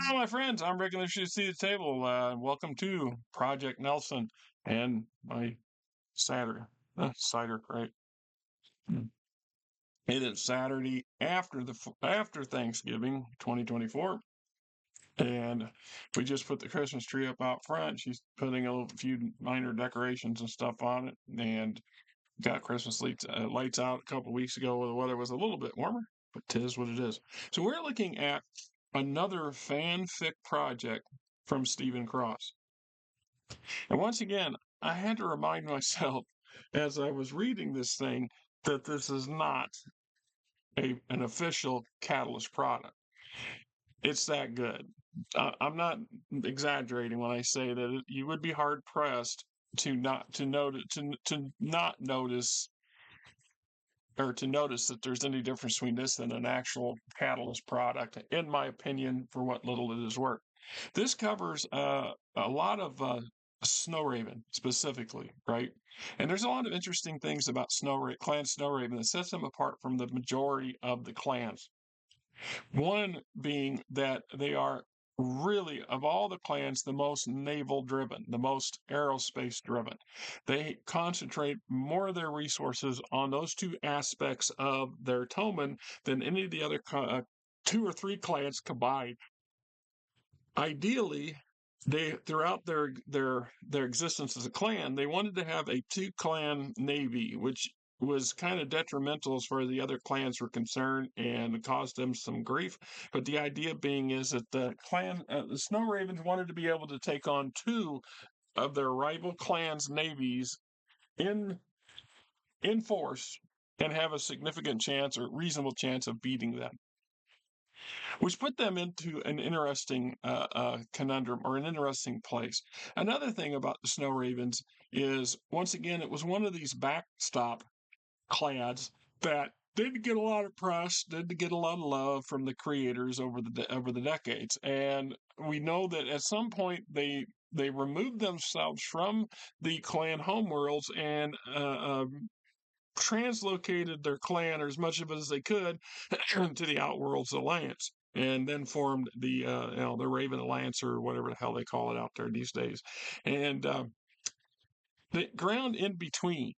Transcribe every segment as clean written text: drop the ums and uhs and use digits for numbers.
Hello, my friends. I'm Rick, and this is See the Table. Welcome to Project Nelson and my cider, right? Hmm. It is Saturday after Thanksgiving, 2024, and we just put the Christmas tree up out front. She's putting a few minor decorations and stuff on it, and got Christmas lights out a couple weeks ago where the weather was a little bit warmer, but 'tis what it is. So we're looking at another fanfic project from Stephen Cross. And once again, I had to remind myself as I was reading this thing that this is not an official Catalyst product. It's that good. I'm not exaggerating when I say that you would be hard pressed to not notice or to notice that there's any difference between this and an actual Catalyst product, in my opinion, for what little it is worth. This covers a lot of Snow Raven specifically, right? And there's a lot of interesting things about Clan Snow Raven that sets them apart from the majority of the clans. One being that they are really, of all the clans, the most naval driven, the most aerospace driven. They concentrate more of their resources on those two aspects of their Toman than any of the other two or three clans combined. Ideally, they throughout their existence as a clan, they wanted to have a two-clan navy, which was kind of detrimental as far as the other clans were concerned and caused them some grief. But the idea being is that the Snow Ravens wanted to be able to take on two of their rival clans' navies in force and have a significant chance or reasonable chance of beating them, which put them into an interesting conundrum or an interesting place. Another thing about the Snow Ravens is, once again, it was one of these backstop clans that didn't get a lot of press, didn't get a lot of love from the creators over the decades, and we know that at some point they removed themselves from the clan homeworlds and translocated their clan, or as much of it as they could, to the Outworlds Alliance, and then formed the Raven Alliance, or whatever the hell they call it out there these days. And the ground in between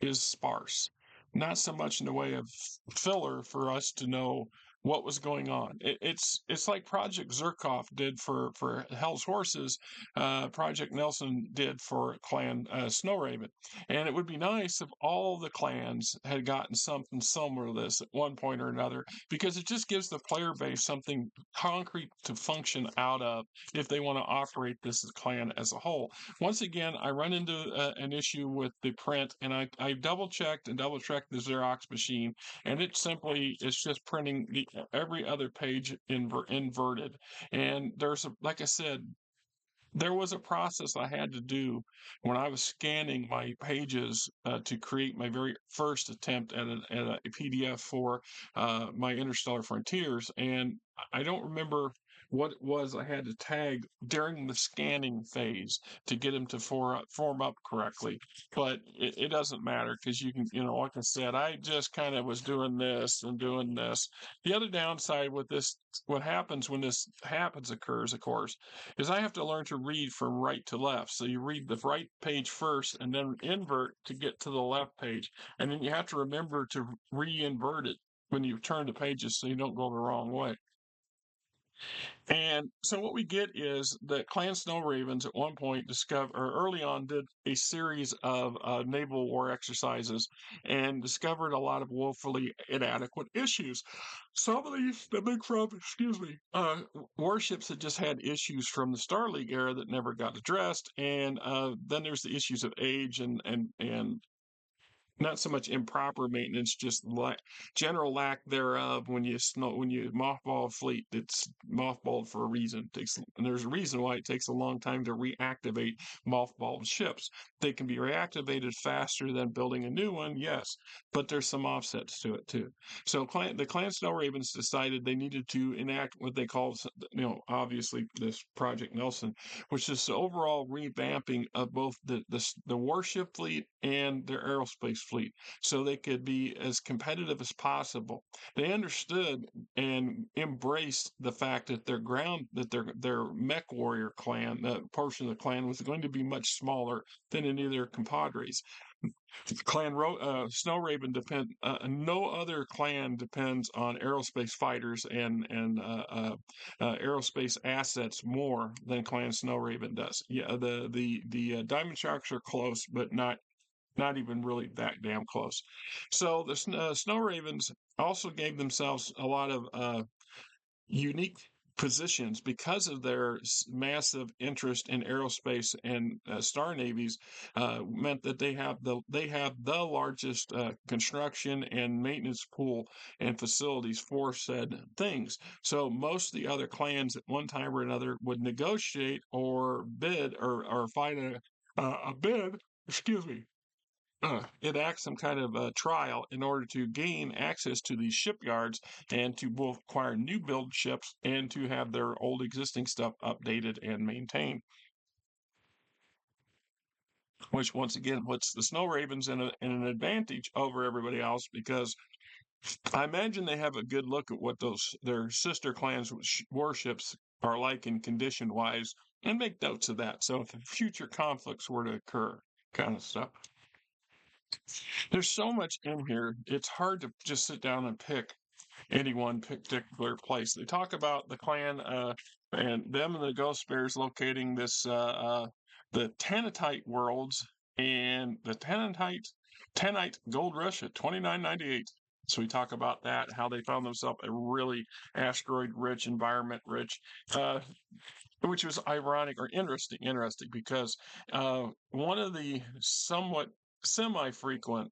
is sparse, not so much in the way of filler for us to know what was going on. It's like Project Zerkoff did for Hell's Horses, Project Nelson did for Clan Snow Raven, and it would be nice if all the clans had gotten something similar to this at one point or another, because it just gives the player base something concrete to function out of if they want to operate this clan as a whole. Once again, I run into an issue with the print, and I double checked the Xerox machine, and it's just printing every other page inverted. And like I said, there was a process I had to do when I was scanning my pages to create my very first attempt at a PDF for my Interstellar Frontiers, and I don't remember what it was I had to tag during the scanning phase to get them to form up correctly. But it doesn't matter, because you can, like I said, I just kind of was doing this and doing this. The other downside with this, what happens when this occurs, of course, is I have to learn to read from right to left. So you read the right page first and then invert to get to the left page. And then you have to remember to re-invert it when you turn the pages so you don't go the wrong way. And so what we get is that Clan Snow Ravens at one point early on did a series of naval war exercises and discovered a lot of woefully inadequate issues. Some of these stemming from, warships that just had issues from the Star League era that never got addressed, and then there's the issues of age and not so much improper maintenance, just general lack thereof. When you mothball a fleet, it's mothballed for a reason. And there's a reason why it takes a long time to reactivate mothballed ships. They can be reactivated faster than building a new one, yes, but there's some offsets to it too. So the Clan Snow Ravens decided they needed to enact what they called, obviously this Project Nelson, which is the overall revamping of both the warship fleet and their aerospace fleet so they could be as competitive as possible. They understood and embraced the fact that their mech warrior clan, that portion of the clan, was going to be much smaller than any of their compadres. Snow Raven depend. No other clan depends on aerospace fighters and aerospace assets more than Clan Snow Raven does. Yeah, the Diamond Sharks are close, but not even really that damn close. So the Snow Ravens also gave themselves a lot of unique positions because of their massive interest in aerospace and star navies. Meant that they have the largest construction and maintenance pool and facilities for said things. So most of the other clans at one time or another would negotiate or bid or fight a bid, excuse me, enact some kind of trial in order to gain access to these shipyards and to both acquire new build ships and to have their old existing stuff updated and maintained. Which once again puts the Snow Ravens in an advantage over everybody else, because I imagine they have a good look at what their sister clans warships are like in condition wise, and make notes of that. So if future conflicts were to occur, kind of stuff. There's so much in here, it's hard to just sit down and pick any one particular place. They talk about the clan and them and the Ghost Bears locating the Tanatite worlds and the Tanite Gold Rush at 2998. So we talk about that, how they found themselves a really asteroid rich, environment rich, which was ironic or interesting because one of the somewhat semi-frequent,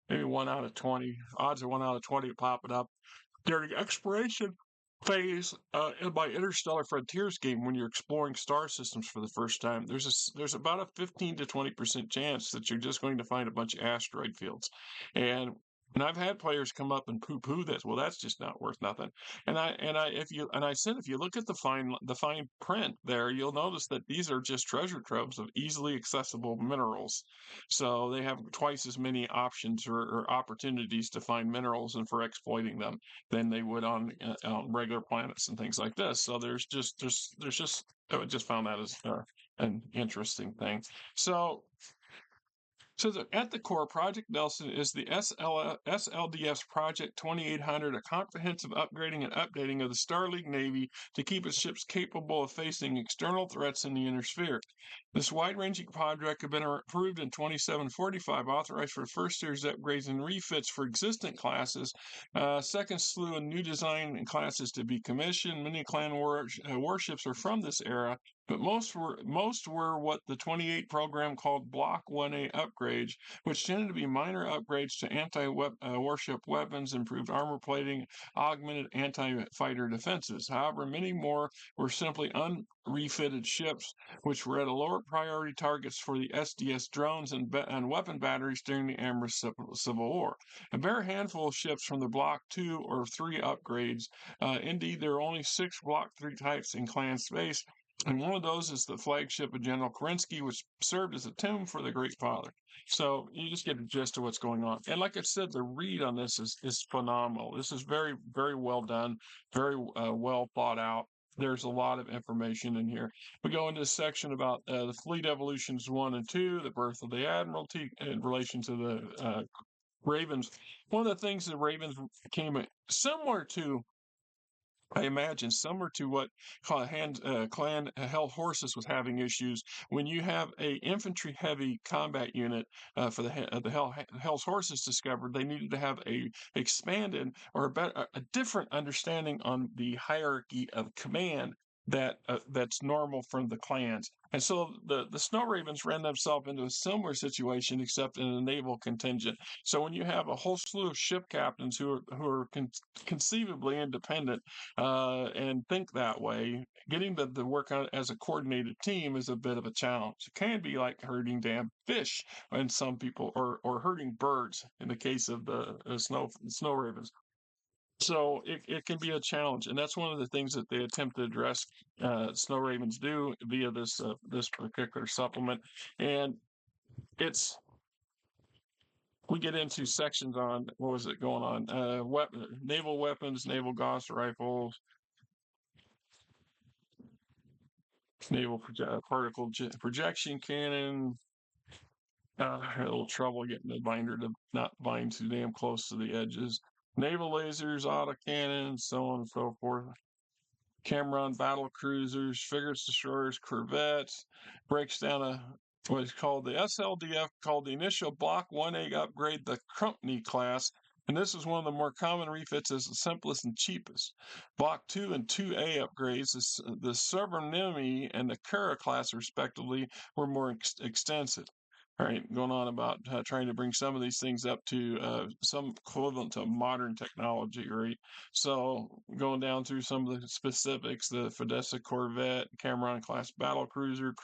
maybe 1 out of 20, odds are 1 out of 20 popping up during exploration phase in my Interstellar Frontiers game. When you're exploring star systems for the first time, there's about a 15 to 20% chance that you're just going to find a bunch of asteroid fields, and I've had players come up and poo-poo this. Well, that's just not worth nothing. I said, if you look at the fine print there, you'll notice that these are just treasure troves of easily accessible minerals. So they have twice as many options or opportunities to find minerals and for exploiting them than they would on regular planets and things like this. So I just found that as an interesting thing. So at the core, Project Nelson is the SLDF's Project 2800, a comprehensive upgrading and updating of the Star League Navy to keep its ships capable of facing external threats in the inner sphere. This wide-ranging project had been approved in 2745, authorized for first series upgrades and refits for existing classes, second slew of new design and classes to be commissioned. Many clan warships are from this era, but most were what the 28 program called Block 1A upgrades, which tended to be minor upgrades to anti-warship weapons, improved armor plating, augmented anti-fighter defenses. However, many more were simply unrefitted ships, which were at a lower priority targets for the SDS drones and weapon batteries during the Amherst Civil War. A bare handful of ships from the Block 2 or 3 upgrades. Indeed, there are only 6 Block 3 types in clan space, and one of those is the flagship of General Kerensky, which served as a tomb for the Great Father. So you just get a gist of what's going on. And like I said, the read on this is phenomenal. This is very, very well done, very well thought out. There's a lot of information in here. We go into a section about the fleet evolutions 1 and 2, the birth of the Admiralty in relation to the Ravens. One of the things the Ravens came similar to, I imagine, similar to what Clan Hell Horses was having issues. When you have a infantry heavy combat unit for the Hell's Horses discovered, they needed to have a expanded or a different understanding on the hierarchy of command that's normal from the clans. And so the Snow Ravens ran themselves into a similar situation, except in a naval contingent. So when you have a whole slew of ship captains who are conceivably independent and think that way, getting them to work on as a coordinated team is a bit of a challenge. It can be like herding damn fish, and some people, or herding birds in the case of the snow ravens. So it can be a challenge, and that's one of the things that they attempt to address. Snow ravens do via this particular supplement, and it's we get into sections on what was it going on? Naval weapons, naval Gauss rifles, naval particle projection cannon. Had a little trouble getting the binder to not bind too damn close to the edges. Naval lasers, autocannons, so on and so forth. Cameron battle cruisers, frigate destroyers, corvettes. Breaks down what is called the SLDF, called the initial Block 1A upgrade, the Crumpney class. And this is one of the more common refits as the simplest and cheapest. Block 2 and 2A upgrades, the Sovereignty and the Kara class, respectively, were more extensive. All right, going on about trying to bring some of these things up to some equivalent to modern technology, right? So going down through some of the specifics, the Fidessa Corvette, Cameron class battle cruiser,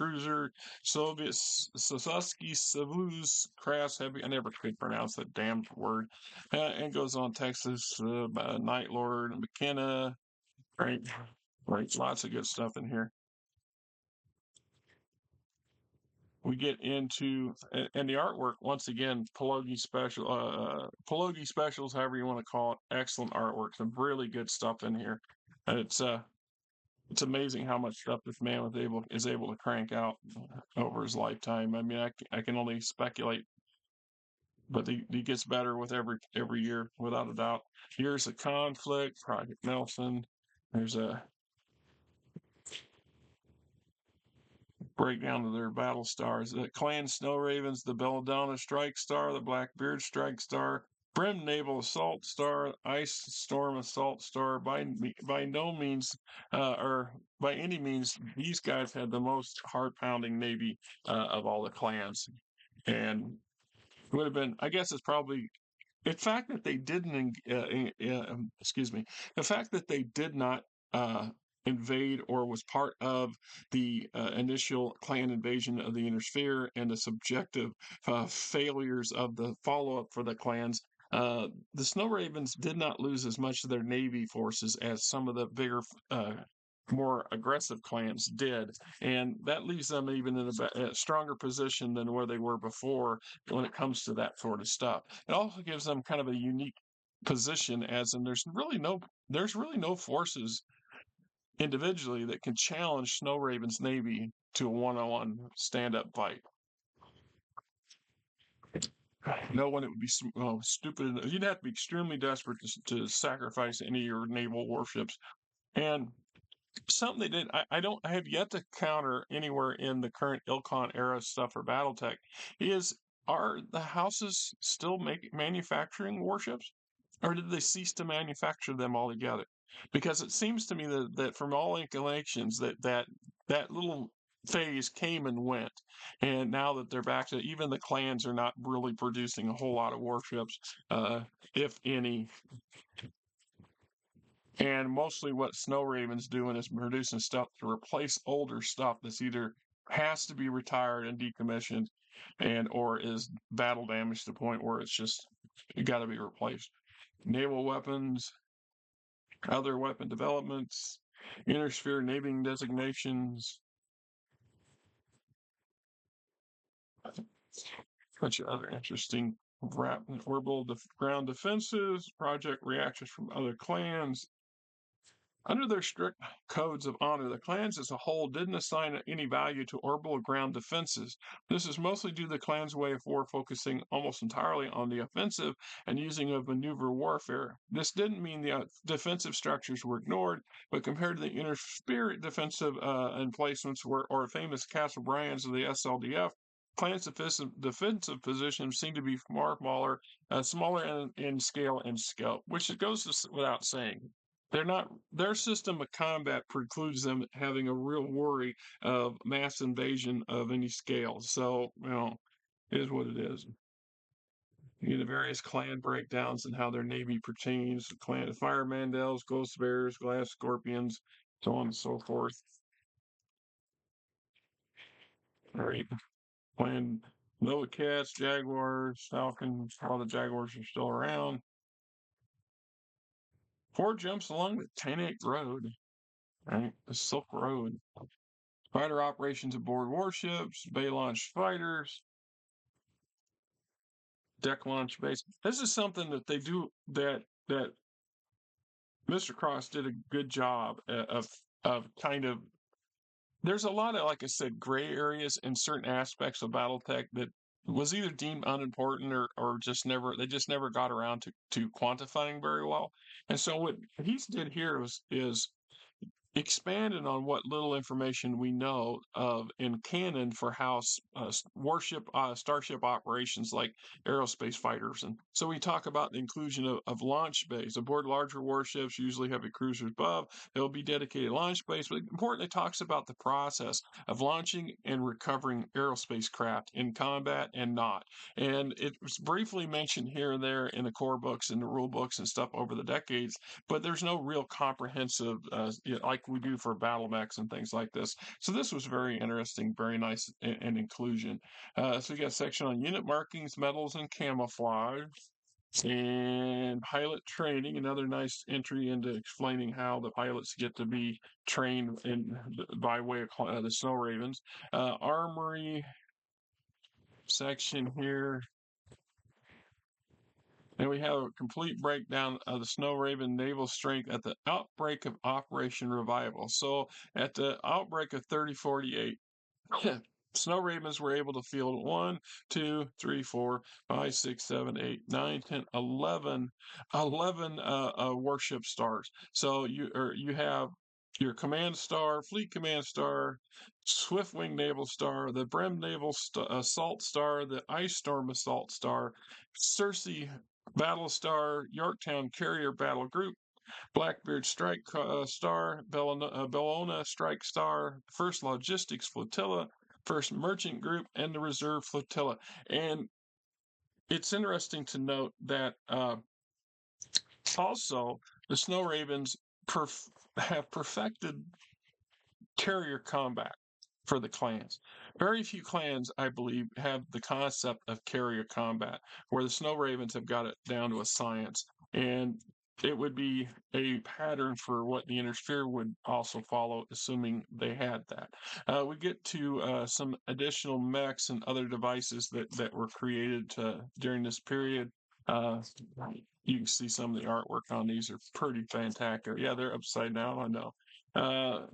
Soviet Sasuke Savuz class heavy. I never could pronounce that damn word. And goes on Texas, Night Lord, McKenna, right? Right, lots of good stuff in here. We get into and the artwork once again, Palogi specials, however you want to call it. Excellent artwork, some really good stuff in here, and it's amazing how much stuff this man is able to crank out over his lifetime. I mean, I can only speculate, but he gets better with every year, without a doubt. Here's a conflict, Project Nelson. There's a breakdown of their battle stars. The Clan Snow Ravens, the Belladonna Strike Star, the Blackbeard Strike Star, Brim Naval Assault Star, Ice Storm Assault Star. By no means, or by any means, these guys had the most heart-pounding navy of all the clans, and would have been. I guess it's probably the fact that they didn't. Excuse me. The fact that they did not. Invade or was part of the initial clan invasion of the inner sphere and the subjective failures of the follow-up for the clans. The Snow Ravens did not lose as much of their navy forces as some of the bigger more aggressive clans did, and that leaves them even in a stronger position than where they were before when it comes to that sort of stuff. It also gives them kind of a unique position, as in there's really no forces individually that can challenge Snow Raven's navy to a one-on-one stand-up fight. No one, it would be stupid. You'd have to be extremely desperate to sacrifice any of your naval warships. And something they did, I have yet to counter anywhere in the current Ilcon era stuff for Battletech, are the houses still manufacturing warships, or did they cease to manufacture them altogether? Because it seems to me that from all inclinations that little phase came and went, and now that they're back to, even the clans are not really producing a whole lot of warships, if any. And mostly what Snow Raven's doing is producing stuff to replace older stuff that's either has to be retired and decommissioned, or is battle damaged to the point where it's just got to be replaced. Naval weapons, other weapon developments, inner sphere naming designations, a bunch of other interesting orbital ground defenses, project reactions from other clans. Under their strict codes of honor, the clans as a whole didn't assign any value to orbital ground defenses. This is mostly due to the clan's way of war focusing almost entirely on the offensive and using of maneuver warfare. This didn't mean the defensive structures were ignored, but compared to the inner spirit defensive emplacements or famous Castle Bryans of the SLDF, clans' defensive positions seem to be far smaller in scale and scope, which goes without saying. Their system of combat precludes them having a real worry of mass invasion of any scale. So, it is what it is. The various clan breakdowns and how their navy pertains: clan Fire Mandels, Ghost Bears, Glass Scorpions, so on and so forth. All right. Clan Nova Cats, Jaguars, Falcons, all the Jaguars are still around. 4 jumps along the 10-8 road. Right, the Silk Road. Fighter operations aboard warships, bay launched fighters. deck launch base. This is something that they do that Mr. Cross did a good job of kind of. There's a lot of, like I said, gray areas in certain aspects of BattleTech that was either deemed unimportant or just never got around to quantifying very well. And so what he did here is expanded on what little information we know of in canon for how starship operations like aerospace fighters. And so we talk about the inclusion of launch bays aboard larger warships, usually heavy cruisers above. There will be dedicated launch bays, but importantly, talks about the process of launching and recovering aerospace craft in combat and not. And it was briefly mentioned here and there in the core books and the rule books and stuff over the decades, but there's no real comprehensive, like we do for battle mechs and things like this. So this was very interesting, very nice, and inclusion. So we got a section on unit markings, metals, and camouflage. And pilot training, another nice entry into explaining how the pilots get to be trained by way of the Snow Ravens. Armory section here. And we have a complete breakdown of the Snow Raven naval strength at the outbreak of Operation Revival. So at the outbreak of 3048, Snow Ravens were able to field 1, 2, 3, 4, 5, 6, 7, 8, 9, 10, 11 warship stars. So you have your command star, fleet command star, Swiftwing naval star, the Brem naval assault star, the Ice Storm assault star, Circe battle star, Yorktown carrier battle group, Blackbeard strike star, Bellona strike star, first logistics flotilla, first merchant group, and the reserve flotilla. And it's interesting to note that also the Snow Ravens have perfected carrier combat for the clans. Very few clans, I believe, have the concept of carrier combat, where the Snow Ravens have got it down to a science. And it would be a pattern for what the Intersphere would also follow, assuming they had that. We get to some additional mechs and other devices that were created during this period. You can see some of the artwork on these are pretty fantastic. Yeah, they're upside down, I know.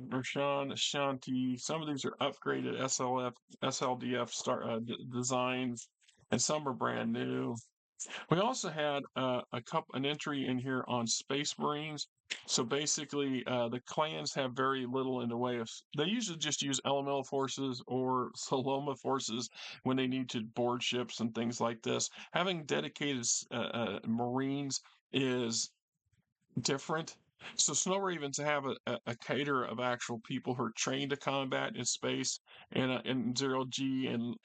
Roshan, Ashanti, some of these are upgraded SLDF designs, and some are brand new. We also had an entry in here on Space Marines. So basically, the clans have very little in the way of. They usually just use elemental forces or Soloma forces when they need to board ships and things like this. Having dedicated Marines is different. So Snow Ravens have a cater of actual people who are trained to combat in space and zero G and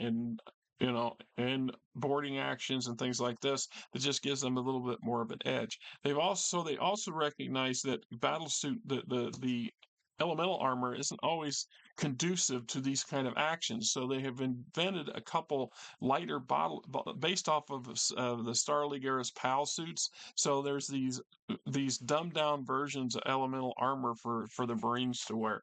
and boarding actions and things like this that just gives them a little bit more of an edge. They also recognize that battlesuit the elemental armor isn't always conducive to these kind of actions. So they have invented a couple lighter based off of the Star League era's PAL suits. So there's these dumbed down versions of elemental armor for the Marines to wear,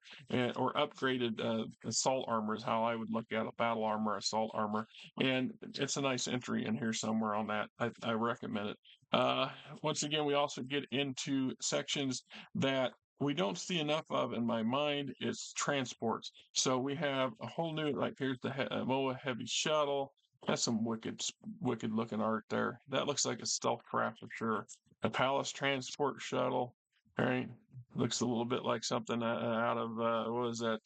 or upgraded assault armor is how I would look at it, battle armor, assault armor. And it's a nice entry in here somewhere on that. I recommend it. Once again, we also get into sections that we don't see enough of in my mind. It's transports. So we have a whole new, like here's the MOA heavy shuttle. That's some wicked looking art there. That looks like a stealth craft for sure. A palace transport shuttle. All right, looks a little bit like something out of what was that?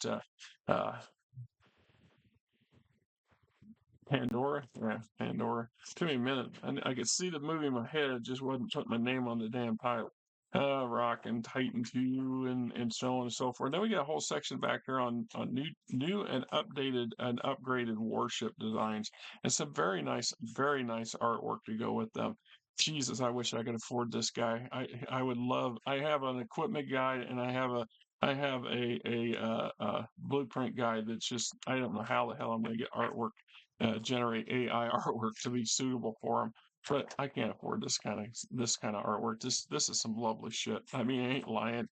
Pandora? Yeah, Pandora. Took me a minute. I could see the movie in my head. It just wasn't putting my name on the damn title. Rock and Titan 2 and so on and so forth. Then we get a whole section back here on new and updated and upgraded warship designs and some very nice artwork to go with them. Jesus, I wish I could afford this guy. I would love. I have an equipment guide and I have a blueprint guide that's just I don't know how the hell I'm going to get artwork generate AI artwork to be suitable for them. But I can't afford this kind of artwork. This is some lovely shit. I mean, I ain't lying.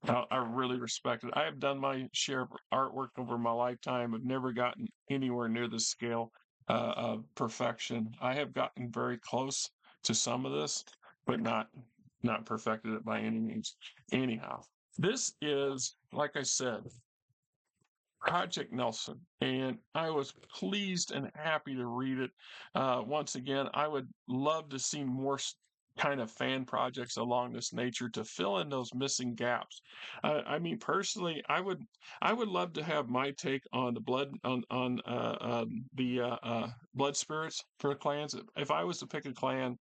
I really respect it. I have done my share of artwork over my lifetime. I've never gotten anywhere near this scale. of perfection. I have gotten very close to some of this, but not perfected it by any means. Anyhow, this is, like I said, Project Nelson, and I was pleased and happy to read it. Once again, I would love to see more kind of fan projects along this nature to fill in those missing gaps. I mean, personally, I would love to have my take on the blood spirits for the clans. If I was to pick a clan,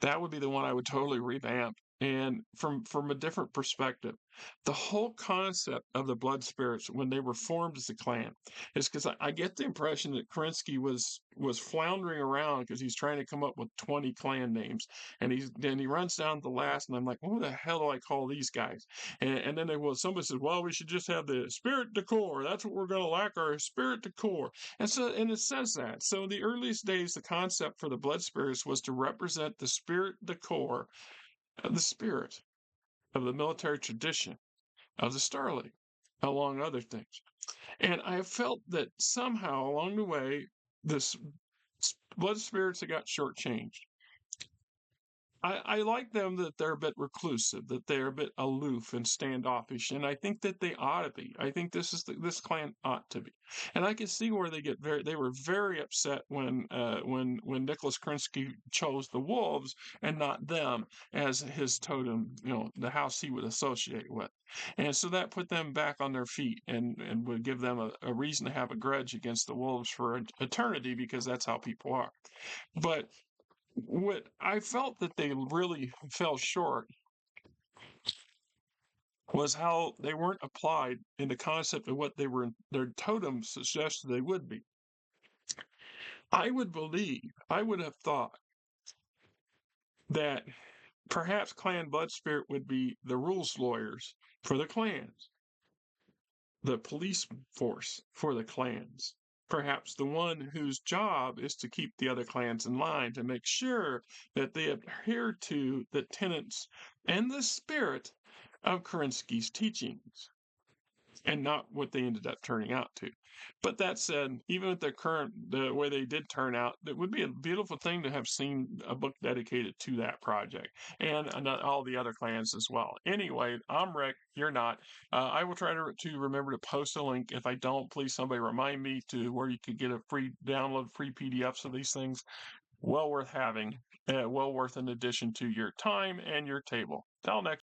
that would be the one I would totally revamp. And from a different perspective, the whole concept of the blood spirits when they were formed as a clan is because I get the impression that Kerensky was floundering around because he's trying to come up with 20 clan names, and he runs down the last, and I'm like, who the hell do I call these guys? And then somebody says, well, we should just have the spirit decor. That's what we're going to lack, our spirit decor. And it says that. So in the earliest days, the concept for the blood spirits was to represent the spirit decor, the spirit of the military tradition of the Starling, among other things. And I felt that somehow along the way, this blood spirits that got shortchanged. I like them that they're a bit reclusive, that they're a bit aloof and standoffish, and I think that they ought to be. I think this clan ought to be, and I can see where they were very upset when Nicholas Kerensky chose the wolves and not them as his totem, the house he would associate with, and so that put them back on their feet and would give them a reason to have a grudge against the wolves for eternity because that's how people are, but what I felt that they really fell short was how they weren't applied in the concept of what their totems suggested they would be. I would have thought that perhaps Clan Blood Spirit would be the rules lawyers for the clans, the police force for the clans, perhaps the one whose job is to keep the other clans in line to make sure that they adhere to the tenets and the spirit of Kerensky's teachings and not what they ended up turning out to. But that said, even with the way they did turn out, it would be a beautiful thing to have seen a book dedicated to that project and all the other clans as well. Anyway, I'm Rick. You're not. I will try to remember to post a link. If I don't, please somebody remind me to where you could get a free download, free PDFs of these things. Well worth having. Well worth an addition to your time and your table. Till next.